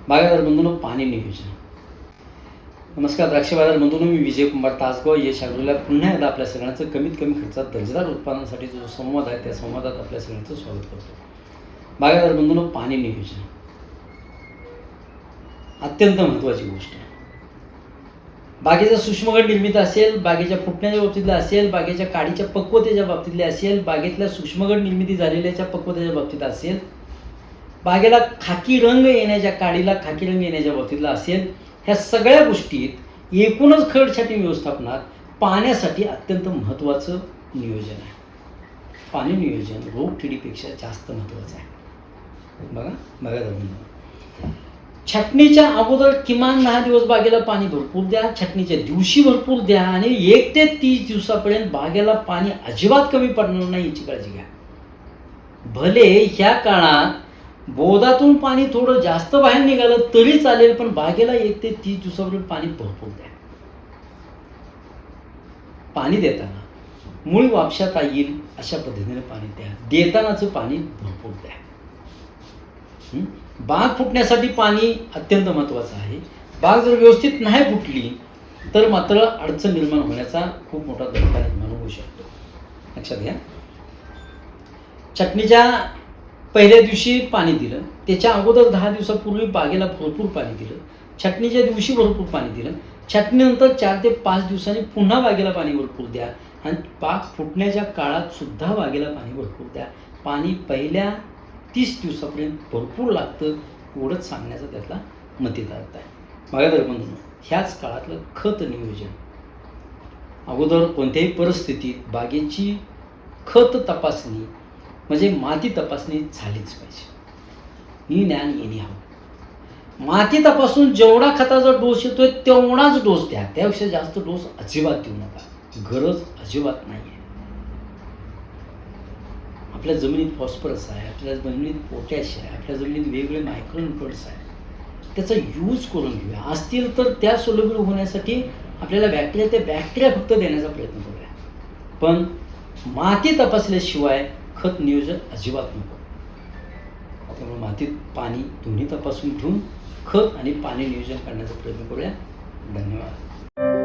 बागायतदार बंधूंनो, पाणी नियोजन. नमस्कार द्राक्ष बाजार बंधूंनो, मी विजय कुमार तासगाव यश ॲग्रोला पुन्हा एकदा आपल्या सगळ्यांचं कमीत कमी खर्चात दर्जेदार उत्पादनासाठी जो संवाद आहे त्या संवादात आपल्या सगळ्यांचं स्वागत करतो. बागायतदार बंधूंनो, पाणी नियोजन अत्यंत महत्त्वाची गोष्ट आहे. बागेचा सूक्ष्मगड निर्मिती असेल, बागेच्या फुटण्याच्या बाबतीतला असेल, बागेच्या काडीच्या पक्वतेच्या बाबतीतले असेल, बागेतल्या सूक्ष्मगड निर्मिती झालेल्याच्या पक्वतेच्या बाबतीत असेल, बागेला खाकी रंग येण्याच्या काडीला खाकी रंग येण्याच्या बाबतीतला असेल, ह्या सगळ्या गोष्टीत एकूणच खडछाटी व्यवस्थापनात पाण्यासाठी अत्यंत महत्त्वाचं नियोजन आहे. पाणी नियोजन रोगकिडीपेक्षा जास्त महत्त्वाचं आहे. बघा छटणीच्या अगोदर किमान 10 दिवस बागेला पाणी भरपूर द्या, छटणीच्या दिवशी भरपूर द्या आणि 1 ते 30 दिवसापर्यंत बागेला पाणी अजिबात कमी पडणार नाही याची काळजी घ्या. भले ह्या काळात बोधातून पाणी थोडं जास्त बाहेर निघालं तरी चालेल, पण बागेला 1 ते 30 दिवसापर्यंत पाणी भरपूर द्या. पाणी देताना मूळ वापशात येईल अशा पद्धतीने पाणी द्या. देतानाचं पाणी भरपूर द्या. बाग फुटण्यासाठी पाणी अत्यंत महत्त्वाचं आहे. बाग जर व्यवस्थित नाही फुटली तर मात्र अडचण निर्माण होण्याचा खूप मोठा धोका निर्माण होऊ शकतो. लक्षात घ्या. छटणीच्या पहिल्या दिवशी पाणी दिलं, त्याच्या अगोदर 10 दिवसापूर्वी बागेला भरपूर पाणी दिलं, छटणीच्या दिवशी भरपूर पाणी दिलं, छटणीनंतर 4 ते 5 दिवसांनी पुन्हा बागेला पाणी भरपूर द्या आणि बाग फुटण्याच्या काळात सुद्धा बागेला पाणी भरपूर द्या. पाणी पहिल्या 30 दिवसापर्यंत भरपूर लागतं एवढंच सांगण्याचा त्यातला मतितार्थ आहे. बागायतदार बंधूंनो, ह्याच काळातलं खत नियोजन. अगोदर कोणत्याही परिस्थितीत बागेची खत तपासणी म्हणजे माती तपासणी झालीच पाहिजे. ही ज्ञान येणे हवं. माती तपासून जेवढा खताचा डोस येतोय तेवढाच डोस द्या, त्यापेक्षा जास्त डोस अजिबात देऊ नका. गरज अजिबात नाही आहे. आपल्या जमिनीत फॉस्फरस आहे, आपल्या जमिनीत पोटॅश आहे, आपल्या जमिनीत वेगवेगळे मायक्रोन्यूट्रिएंट्स आहे, त्याचा यूज करून घेऊया. असतील तर त्या सोल्युबल होण्यासाठी आपल्याला त्या बॅक्टेरिया फक्त देण्याचा प्रयत्न करूया. पण माती तपासल्याशिवाय खत नियोजन अजिबात नको. त्यामुळे मातीत पाणी दोन्ही तपासून घेऊन खत आणि पाणी नियोजन करण्याचा प्रयत्न करूया. धन्यवाद.